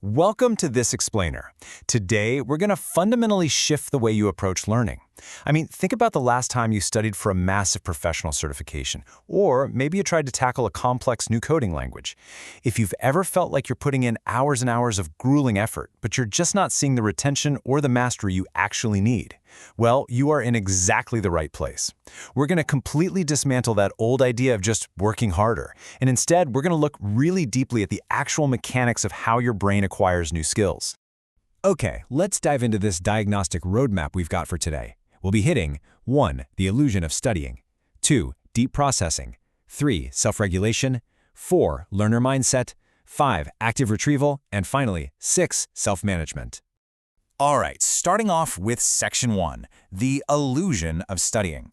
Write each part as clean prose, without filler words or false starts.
Welcome to This Explainer. Today, we're going to fundamentally shift the way you approach learning. Think about the last time you studied for a massive professional certification, or maybe you tried to tackle a complex new coding language. If you've ever felt like you're putting in hours and hours of grueling effort, but you're just not seeing the retention or the mastery you actually need, well, you are in exactly the right place. We're going to completely dismantle that old idea of just working harder, and instead, we're going to look really deeply at the actual mechanics of how your brain acquires new skills. Okay, let's dive into this diagnostic roadmap we've got for today. We'll be hitting 1. The illusion of studying, 2. Deep processing, 3. Self-regulation, 4. Learner mindset, 5. Active retrieval, and finally, 6. Self-management. All right, starting off with Section 1, the illusion of studying.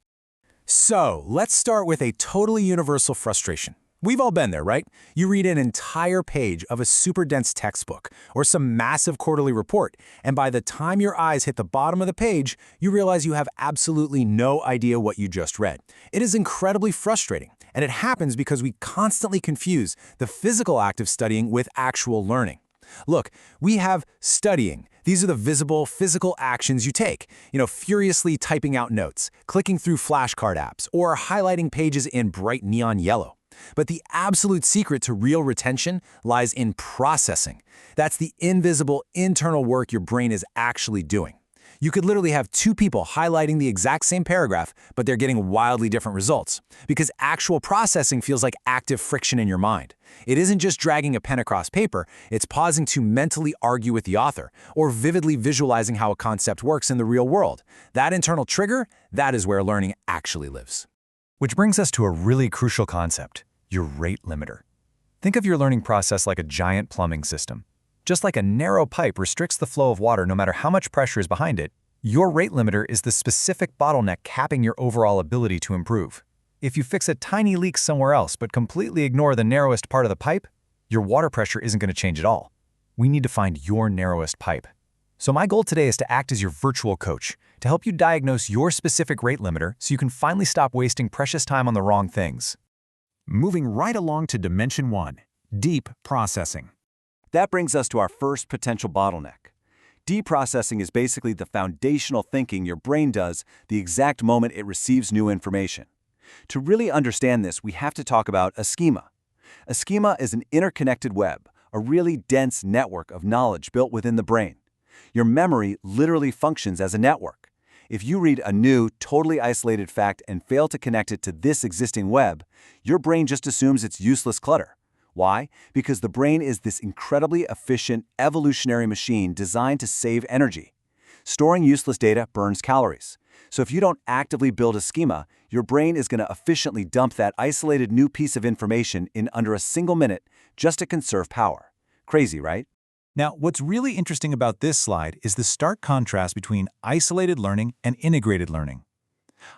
So, let's start with a totally universal frustration. We've all been there, right? You read an entire page of a super dense textbook or some massive quarterly report, and by the time your eyes hit the bottom of the page, you realize you have absolutely no idea what you just read. It is incredibly frustrating, and it happens because we constantly confuse the physical act of studying with actual learning. Look, we have studying. These are the visible, physical actions you take. Furiously typing out notes, clicking through flashcard apps, or highlighting pages in bright neon yellow. But the absolute secret to real retention lies in processing. That's the invisible internal work your brain is actually doing. You could literally have two people highlighting the exact same paragraph, but they're getting wildly different results. Because actual processing feels like active friction in your mind. It isn't just dragging a pen across paper, it's pausing to mentally argue with the author, or vividly visualizing how a concept works in the real world. That internal trigger, that is where learning actually lives. Which brings us to a really crucial concept, your rate limiter. Think of your learning process like a giant plumbing system. Just like a narrow pipe restricts the flow of water no matter how much pressure is behind it, your rate limiter is the specific bottleneck capping your overall ability to improve. If you fix a tiny leak somewhere else but completely ignore the narrowest part of the pipe, your water pressure isn't going to change at all. We need to find your narrowest pipe. So my goal today is to act as your virtual coach, to help you diagnose your specific rate limiter so you can finally stop wasting precious time on the wrong things. Moving right along to Dimension 1, deep processing. That brings us to our first potential bottleneck. Deep processing is basically the foundational thinking your brain does the exact moment it receives new information. To really understand this, we have to talk about a schema. A schema is an interconnected web, a really dense network of knowledge built within the brain. Your memory literally functions as a network. If you read a new, totally isolated fact and fail to connect it to this existing web, your brain just assumes it's useless clutter. Why? Because the brain is this incredibly efficient, evolutionary machine designed to save energy. Storing useless data burns calories. So if you don't actively build a schema, your brain is going to efficiently dump that isolated new piece of information in under a single minute just to conserve power. Crazy, right? Now, what's really interesting about this slide is the stark contrast between isolated learning and integrated learning.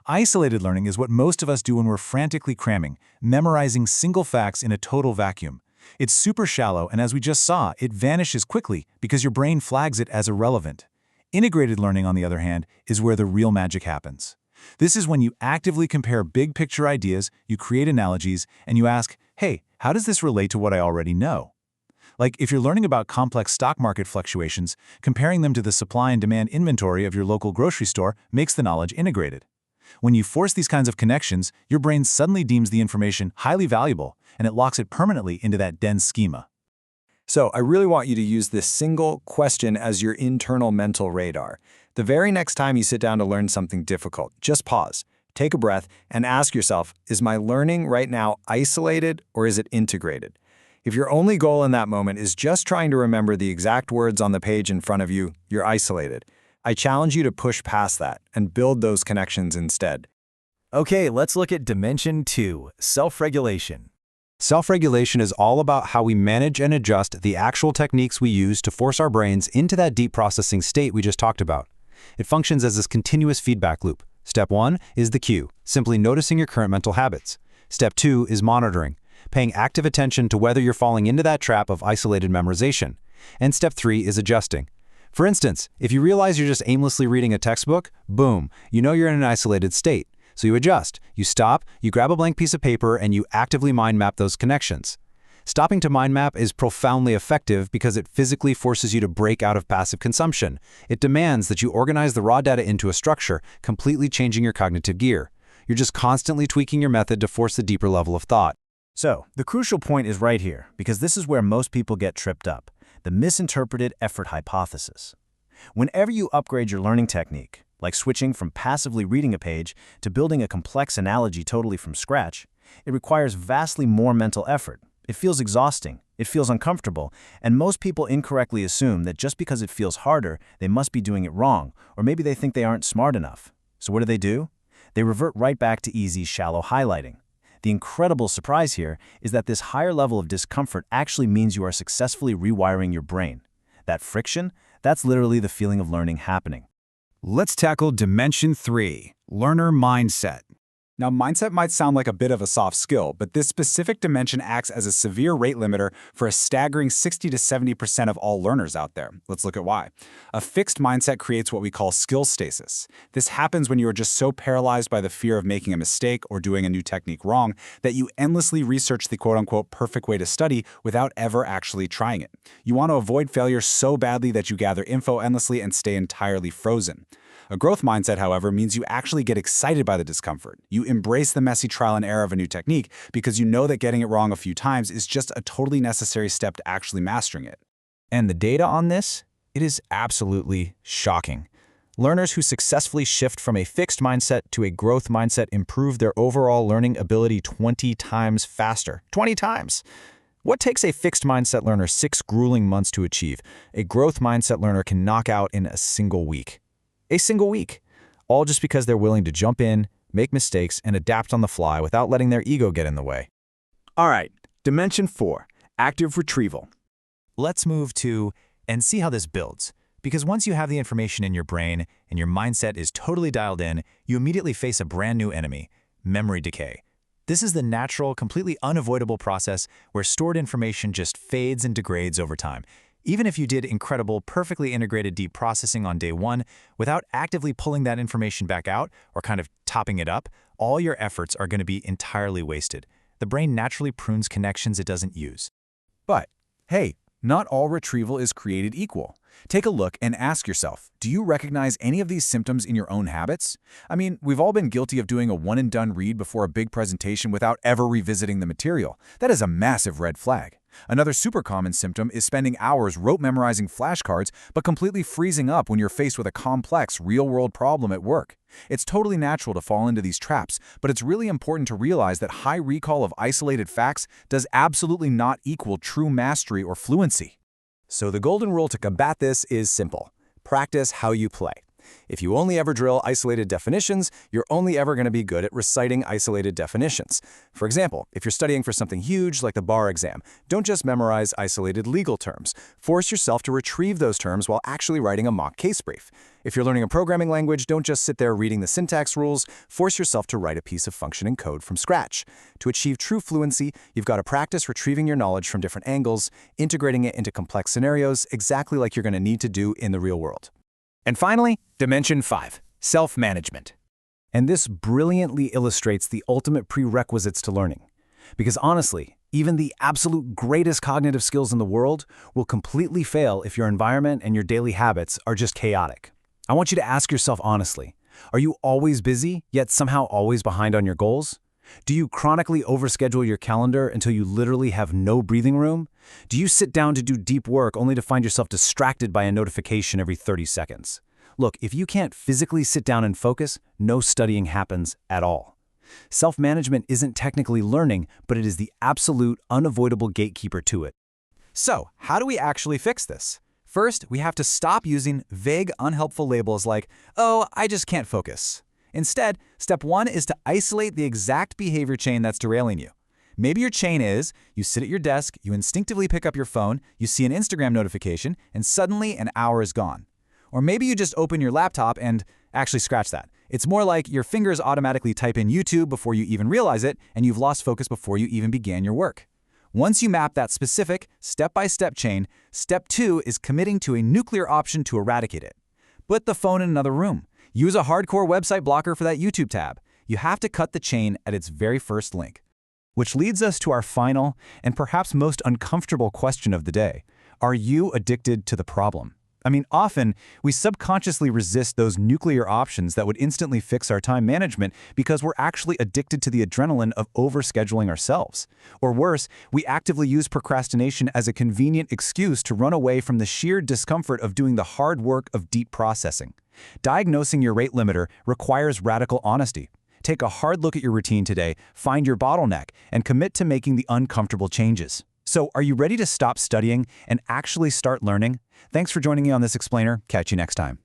Isolated learning is what most of us do when we're frantically cramming, memorizing single facts in a total vacuum. It's super shallow, and as we just saw, it vanishes quickly because your brain flags it as irrelevant. Integrated learning, on the other hand, is where the real magic happens. This is when you actively compare big-picture ideas, you create analogies, and you ask, hey, how does this relate to what I already know? Like if you're learning about complex stock market fluctuations, comparing them to the supply and demand inventory of your local grocery store makes the knowledge integrated. When you force these kinds of connections, your brain suddenly deems the information highly valuable, and it locks it permanently into that dense schema. So I really want you to use this single question as your internal mental radar. The very next time you sit down to learn something difficult, just pause, take a breath, and ask yourself, is my learning right now isolated or is it integrated? If your only goal in that moment is just trying to remember the exact words on the page in front of you, you're isolated. I challenge you to push past that and build those connections instead. Okay, let's look at Dimension 2, self-regulation. Self-regulation is all about how we manage and adjust the actual techniques we use to force our brains into that deep processing state we just talked about. It functions as this continuous feedback loop. Step 1 is the cue, simply noticing your current mental habits. Step 2 is monitoring, paying active attention to whether you're falling into that trap of isolated memorization. And step 3 is adjusting. For instance, if you realize you're just aimlessly reading a textbook, boom, you know you're in an isolated state. So you adjust, you stop, you grab a blank piece of paper, and you actively mind map those connections. Stopping to mind map is profoundly effective because it physically forces you to break out of passive consumption. It demands that you organize the raw data into a structure, completely changing your cognitive gear. You're just constantly tweaking your method to force the deeper level of thought. So, the crucial point is right here, because this is where most people get tripped up: the misinterpreted effort hypothesis. Whenever you upgrade your learning technique, like switching from passively reading a page to building a complex analogy totally from scratch, it requires vastly more mental effort. It feels exhausting, it feels uncomfortable, and most people incorrectly assume that just because it feels harder, they must be doing it wrong, or maybe they think they aren't smart enough. So what do? They revert right back to easy, shallow highlighting. The incredible surprise here is that this higher level of discomfort actually means you are successfully rewiring your brain. That friction, that's literally the feeling of learning happening. Let's tackle Dimension 3, Learner Mindset. Now, mindset might sound like a bit of a soft skill, but this specific dimension acts as a severe rate limiter for a staggering 60 to 70% of all learners out there. Let's look at why. A fixed mindset creates what we call skill stasis. This happens when you are just so paralyzed by the fear of making a mistake or doing a new technique wrong that you endlessly research the quote-unquote perfect way to study without ever actually trying it. You want to avoid failure so badly that you gather info endlessly and stay entirely frozen. A growth mindset, however, means you actually get excited by the discomfort. You embrace the messy trial and error of a new technique because you know that getting it wrong a few times is just a totally necessary step to actually mastering it. And the data on this? It is absolutely shocking. Learners who successfully shift from a fixed mindset to a growth mindset improve their overall learning ability 20 times faster. 20 times! What takes a fixed mindset learner 6 grueling months to achieve, a growth mindset learner can knock out in a single week. A single week. All just because they're willing to jump in, make mistakes, and adapt on the fly without letting their ego get in the way. All right, Dimension 4, active retrieval. Let's move to and see how this builds. Because once you have the information in your brain and your mindset is totally dialed in, you immediately face a brand new enemy: memory decay. This is the natural, completely unavoidable process where stored information just fades and degrades over time. Even if you did incredible, perfectly integrated deep processing on day one, without actively pulling that information back out or kind of topping it up, all your efforts are going to be entirely wasted. The brain naturally prunes connections it doesn't use. But, hey, not all retrieval is created equal. Take a look and ask yourself, do you recognize any of these symptoms in your own habits? I mean, we've all been guilty of doing a one-and-done read before a big presentation without ever revisiting the material. That is a massive red flag. Another super common symptom is spending hours rote memorizing flashcards but completely freezing up when you're faced with a complex, real-world problem at work. It's totally natural to fall into these traps, but it's really important to realize that high recall of isolated facts does absolutely not equal true mastery or fluency. So the golden rule to combat this is simple: practice how you play. If you only ever drill isolated definitions, you're only ever going to be good at reciting isolated definitions. For example, if you're studying for something huge like the bar exam, don't just memorize isolated legal terms. Force yourself to retrieve those terms while actually writing a mock case brief. If you're learning a programming language, don't just sit there reading the syntax rules. Force yourself to write a piece of functioning code from scratch. To achieve true fluency, you've got to practice retrieving your knowledge from different angles, integrating it into complex scenarios, exactly like you're going to need to do in the real world. And finally, Dimension 5, self-management. And this brilliantly illustrates the ultimate prerequisites to learning. Because honestly, even the absolute greatest cognitive skills in the world will completely fail if your environment and your daily habits are just chaotic. I want you to ask yourself honestly, are you always busy, yet somehow always behind on your goals? Do you chronically overschedule your calendar until you literally have no breathing room? Do you sit down to do deep work only to find yourself distracted by a notification every 30 seconds? Look, if you can't physically sit down and focus, no studying happens at all. Self-management isn't technically learning, but it is the absolute, unavoidable gatekeeper to it. So, how do we actually fix this? First, we have to stop using vague, unhelpful labels like, "Oh, I just can't focus." Instead, step 1 is to isolate the exact behavior chain that's derailing you. Maybe your chain is, you sit at your desk, you instinctively pick up your phone, you see an Instagram notification, and suddenly an hour is gone. Or maybe you just open your laptop and actually scratch that. It's more like your fingers automatically type in YouTube before you even realize it, and you've lost focus before you even began your work. Once you map that specific, step-by-step chain, step 2 is committing to a nuclear option to eradicate it. Put the phone in another room. Use a hardcore website blocker for that YouTube tab. You have to cut the chain at its very first link. Which leads us to our final and perhaps most uncomfortable question of the day. Are you addicted to the problem? I mean, often we subconsciously resist those nuclear options that would instantly fix our time management because we're actually addicted to the adrenaline of overscheduling ourselves. Or worse, we actively use procrastination as a convenient excuse to run away from the sheer discomfort of doing the hard work of deep processing. Diagnosing your rate limiter requires radical honesty. Take a hard look at your routine today, find your bottleneck, and commit to making the uncomfortable changes. So, are you ready to stop studying and actually start learning? Thanks for joining me on this explainer. Catch you next time.